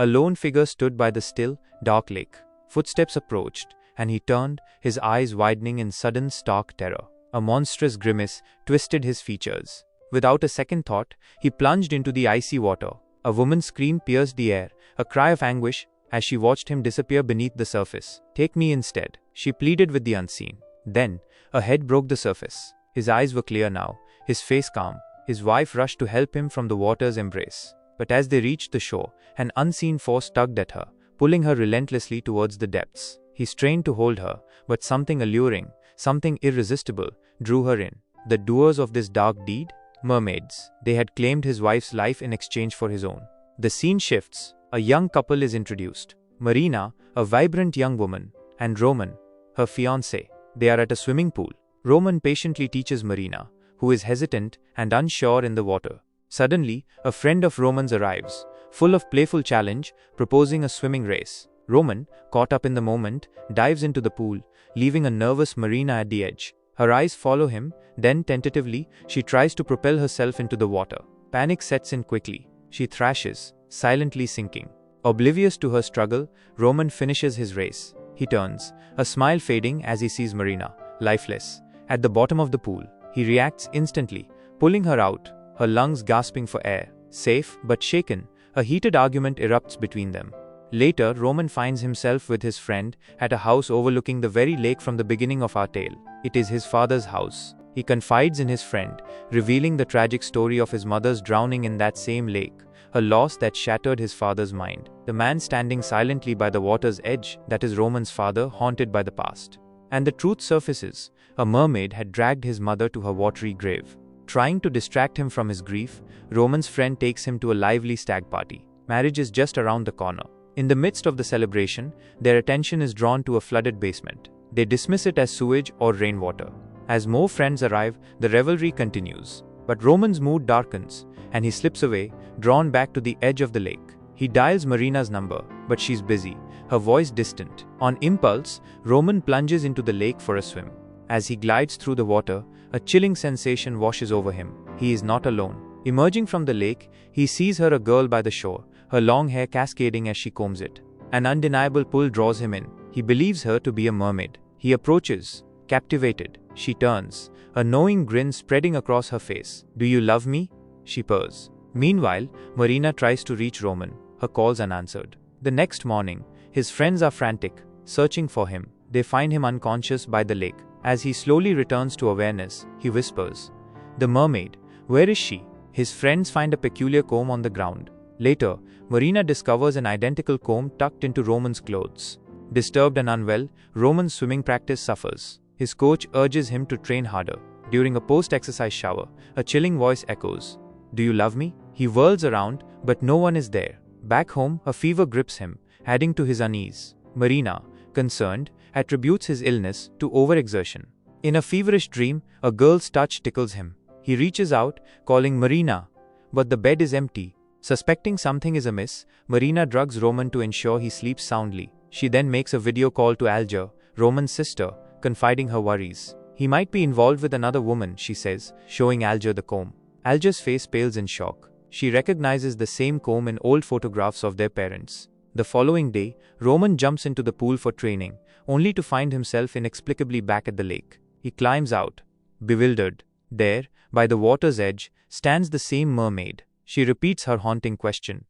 A lone figure stood by the still, dark lake. Footsteps approached, and he turned, his eyes widening in sudden stark terror. A monstrous grimace twisted his features. Without a second thought, he plunged into the icy water. A woman's scream pierced the air, a cry of anguish, as she watched him disappear beneath the surface. "Take me instead," she pleaded with the unseen. Then, a head broke the surface. His eyes were clear now, his face calm. His wife rushed to help him from the water's embrace. But as they reached the shore, an unseen force tugged at her, pulling her relentlessly towards the depths. He strained to hold her, but something alluring, something irresistible, drew her in. The doers of this dark deed? Mermaids. They had claimed his wife's life in exchange for his own. The scene shifts. A young couple is introduced. Marina, a vibrant young woman, and Roman, her fiancé. They are at a swimming pool. Roman patiently teaches Marina, who is hesitant and unsure in the water. Suddenly, a friend of Roman's arrives, full of playful challenge, proposing a swimming race. Roman, caught up in the moment, dives into the pool, leaving a nervous Marina at the edge. Her eyes follow him, then tentatively, she tries to propel herself into the water. Panic sets in quickly. She thrashes, silently sinking. Oblivious to her struggle, Roman finishes his race. He turns, a smile fading as he sees Marina, lifeless, at the bottom of the pool. He reacts instantly, pulling her out, her lungs gasping for air. Safe, but shaken, a heated argument erupts between them. Later, Roman finds himself with his friend at a house overlooking the very lake from the beginning of our tale. It is his father's house. He confides in his friend, revealing the tragic story of his mother's drowning in that same lake, a loss that shattered his father's mind. The man standing silently by the water's edge, that is Roman's father, haunted by the past. And the truth surfaces. A mermaid had dragged his mother to her watery grave. Trying to distract him from his grief, Roman's friend takes him to a lively stag party. Marriage is just around the corner. In the midst of the celebration, their attention is drawn to a flooded basement. They dismiss it as sewage or rainwater. As more friends arrive, the revelry continues. But Roman's mood darkens, and he slips away, drawn back to the edge of the lake. He dials Marina's number, but she's busy, her voice distant. On impulse, Roman plunges into the lake for a swim. As he glides through the water, a chilling sensation washes over him. He is not alone. Emerging from the lake, he sees her, a girl by the shore, her long hair cascading as she combs it. An undeniable pull draws him in. He believes her to be a mermaid. He approaches, captivated. She turns, a knowing grin spreading across her face. "Do you love me?" she purrs. Meanwhile, Marina tries to reach Roman, her calls unanswered. The next morning, his friends are frantic, searching for him. They find him unconscious by the lake. As he slowly returns to awareness, he whispers, "The mermaid, where is she?" His friends find a peculiar comb on the ground. Later, Marina discovers an identical comb tucked into Roman's clothes. Disturbed and unwell, Roman's swimming practice suffers. His coach urges him to train harder. During a post-exercise shower, a chilling voice echoes, "Do you love me?" He whirls around, but no one is there. Back home, a fever grips him, adding to his unease. Marina, concerned, attributes his illness to overexertion. In a feverish dream, a girl's touch tickles him. He reaches out, calling Marina, but the bed is empty. Suspecting something is amiss, Marina drugs Roman to ensure he sleeps soundly. She then makes a video call to Alger, Roman's sister, confiding her worries. "He might be involved with another woman," she says, showing Alger the comb. Alger's face pales in shock. She recognizes the same comb in old photographs of their parents. The following day, Roman jumps into the pool for training, only to find himself inexplicably back at the lake. He climbs out, bewildered. There, by the water's edge, stands the same mermaid. She repeats her haunting question,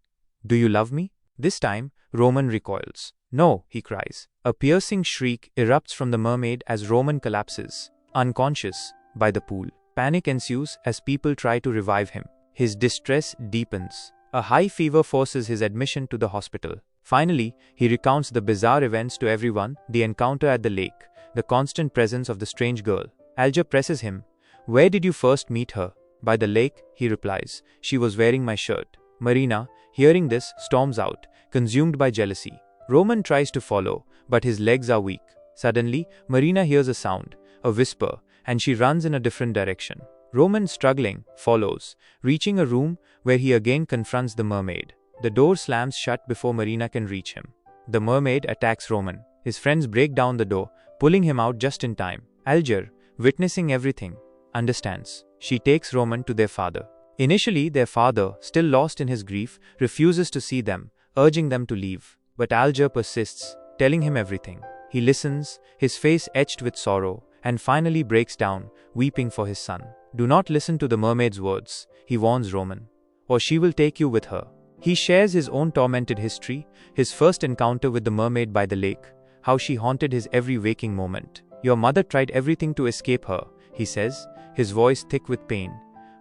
"Do you love me?" This time, Roman recoils. "No," he cries. A piercing shriek erupts from the mermaid as Roman collapses, unconscious, by the pool. Panic ensues as people try to revive him. His distress deepens. A high fever forces his admission to the hospital. Finally, he recounts the bizarre events to everyone: the encounter at the lake, the constant presence of the strange girl. Alger presses him. "Where did you first meet her?" "By the lake," he replies. "She was wearing my shirt." Marina, hearing this, storms out, consumed by jealousy. Roman tries to follow, but his legs are weak. Suddenly, Marina hears a sound, a whisper, and she runs in a different direction. Roman, struggling, follows, reaching a room where he again confronts the mermaid. The door slams shut before Marina can reach him. The mermaid attacks Roman. His friends break down the door, pulling him out just in time. Alger, witnessing everything, understands. She takes Roman to their father. Initially, their father, still lost in his grief, refuses to see them, urging them to leave. But Alger persists, telling him everything. He listens, his face etched with sorrow, and finally breaks down, weeping for his son. Do not listen to the mermaid's words, he warns Roman, or she will take you with her. He shares his own tormented history, his first encounter with the mermaid by the lake, how she haunted his every waking moment. Your mother tried everything to escape her, he says, his voice thick with pain.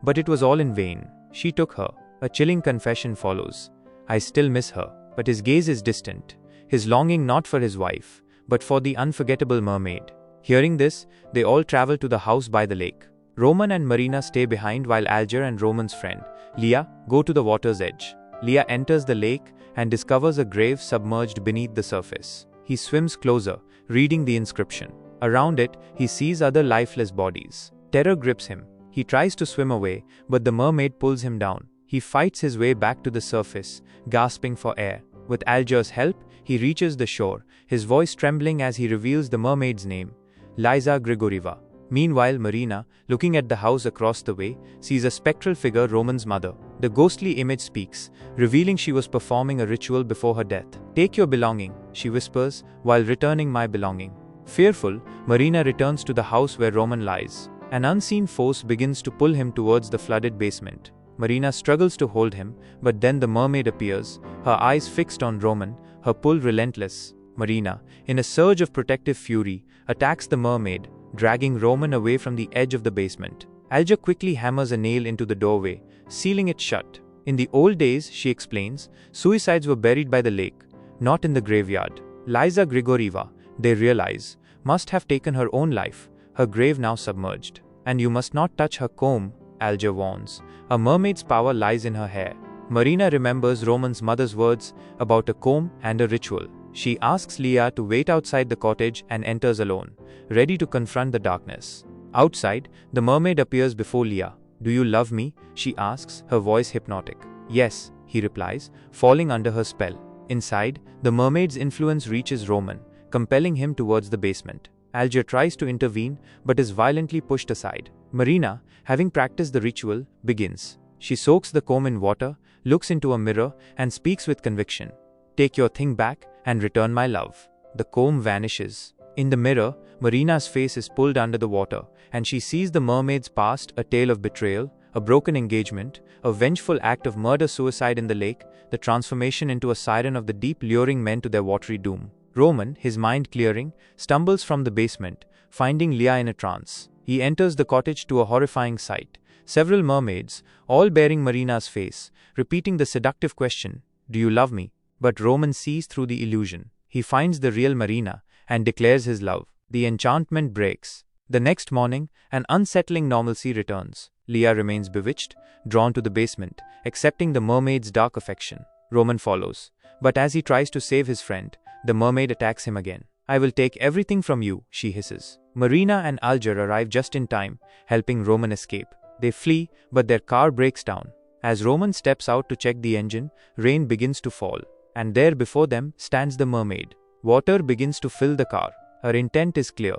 But it was all in vain. She took her. A chilling confession follows. I still miss her. But his gaze is distant, his longing not for his wife, but for the unforgettable mermaid. Hearing this, they all travel to the house by the lake. Roman and Marina stay behind while Alger and Roman's friend, Leah, go to the water's edge. Leah enters the lake and discovers a grave submerged beneath the surface. He swims closer, reading the inscription. Around it, he sees other lifeless bodies. Terror grips him. He tries to swim away, but the mermaid pulls him down. He fights his way back to the surface, gasping for air. With Alger's help, he reaches the shore, his voice trembling as he reveals the mermaid's name, Liza Grigoriva. Meanwhile, Marina, looking at the house across the way, sees a spectral figure, Roman's mother. The ghostly image speaks, revealing she was performing a ritual before her death. Take your belonging, she whispers, while returning my belonging. Fearful, Marina returns to the house where Roman lies. An unseen force begins to pull him towards the flooded basement. Marina struggles to hold him, but then the mermaid appears, her eyes fixed on Roman, her pull relentless. Marina, in a surge of protective fury, attacks the mermaid, dragging Roman away from the edge of the basement. Alger quickly hammers a nail into the doorway, sealing it shut. In the old days, she explains, suicides were buried by the lake, not in the graveyard. Liza Grigoriva, they realize, must have taken her own life, her grave now submerged. And you must not touch her comb, Alger warns. A mermaid's power lies in her hair. Marina remembers Roman's mother's words about a comb and a ritual. She asks Leah to wait outside the cottage and enters alone, ready to confront the darkness. Outside, the mermaid appears before Leah. Do you love me? She asks, her voice hypnotic. Yes, he replies, falling under her spell. Inside, the mermaid's influence reaches Roman, compelling him towards the basement. Alger tries to intervene, but is violently pushed aside. Marina, having practiced the ritual, begins. She soaks the comb in water, looks into a mirror, and speaks with conviction. Take your thing back and return my love. The comb vanishes. In the mirror, Marina's face is pulled under the water, and she sees the mermaid's past, a tale of betrayal, a broken engagement, a vengeful act of murder-suicide in the lake, the transformation into a siren of the deep, luring men to their watery doom. Roman, his mind clearing, stumbles from the basement, finding Leah in a trance. He enters the cottage to a horrifying sight. Several mermaids, all bearing Marina's face, repeating the seductive question, "Do you love me?" But Roman sees through the illusion. He finds the real Marina and declares his love. The enchantment breaks. The next morning, an unsettling normalcy returns. Leah remains bewitched, drawn to the basement, accepting the mermaid's dark affection. Roman follows. But as he tries to save his friend, the mermaid attacks him again. I will take everything from you, she hisses. Marina and Alger arrive just in time, helping Roman escape. They flee, but their car breaks down. As Roman steps out to check the engine, rain begins to fall. And there before them stands the mermaid. Water begins to fill the car. Her intent is clear: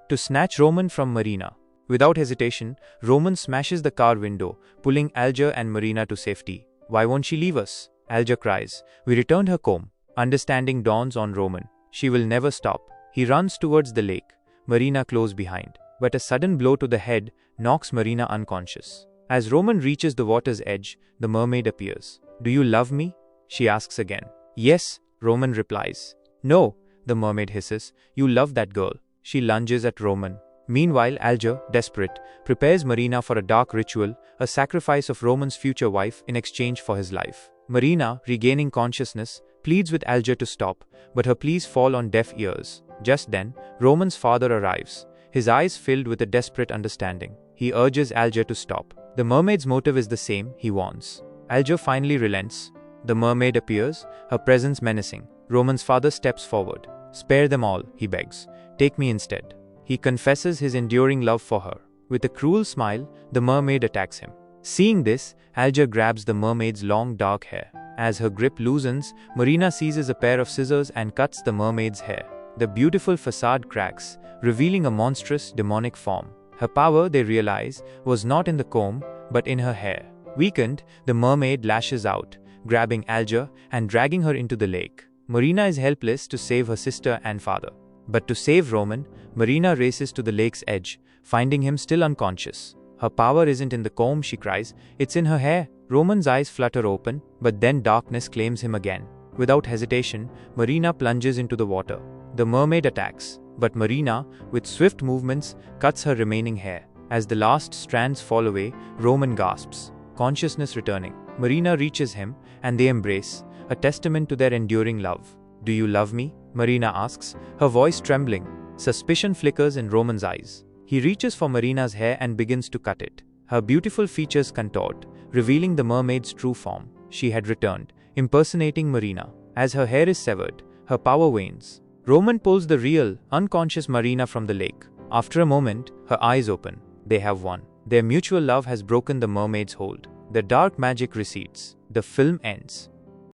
to snatch Roman from Marina. Without hesitation, Roman smashes the car window, pulling Alger and Marina to safety. Why won't she leave us? Alger cries. We returned her comb. Understanding dawns on Roman. She will never stop. He runs towards the lake, Marina close behind. But a sudden blow to the head knocks Marina unconscious. As Roman reaches the water's edge, the mermaid appears. Do you love me? She asks again. Yes, Roman replies. No, the mermaid hisses. You love that girl. She lunges at Roman. Meanwhile, Alger, desperate, prepares Marina for a dark ritual, a sacrifice of Roman's future wife in exchange for his life. Marina, regaining consciousness, pleads with Alger to stop, but her pleas fall on deaf ears. Just then, Roman's father arrives, his eyes filled with a desperate understanding. He urges Alger to stop. The mermaid's motive is the same, he warns. Alger finally relents. The mermaid appears, her presence menacing. Roman's father steps forward. Spare them all, he begs. Take me instead. He confesses his enduring love for her. With a cruel smile, the mermaid attacks him. Seeing this, Alger grabs the mermaid's long dark hair. As her grip loosens, Marina seizes a pair of scissors and cuts the mermaid's hair. The beautiful facade cracks, revealing a monstrous, demonic form. Her power, they realize, was not in the comb, but in her hair. Weakened, the mermaid lashes out, grabbing Alger and dragging her into the lake. Marina is helpless to save her sister and father. But to save Roman, Marina races to the lake's edge, finding him still unconscious. Her power isn't in the comb, she cries, it's in her hair. Roman's eyes flutter open, but then darkness claims him again. Without hesitation, Marina plunges into the water. The mermaid attacks, but Marina, with swift movements, cuts her remaining hair. As the last strands fall away, Roman gasps, consciousness returning. Marina reaches him, and they embrace, a testament to their enduring love. "Do you love me?" Marina asks, her voice trembling. Suspicion flickers in Roman's eyes. He reaches for Marina's hair and begins to cut it. Her beautiful features contort, revealing the mermaid's true form. She had returned, impersonating Marina. As her hair is severed, her power wanes. Roman pulls the real, unconscious Marina from the lake. After a moment, her eyes open. They have won. Their mutual love has broken the mermaid's hold. The dark magic recedes. The film ends.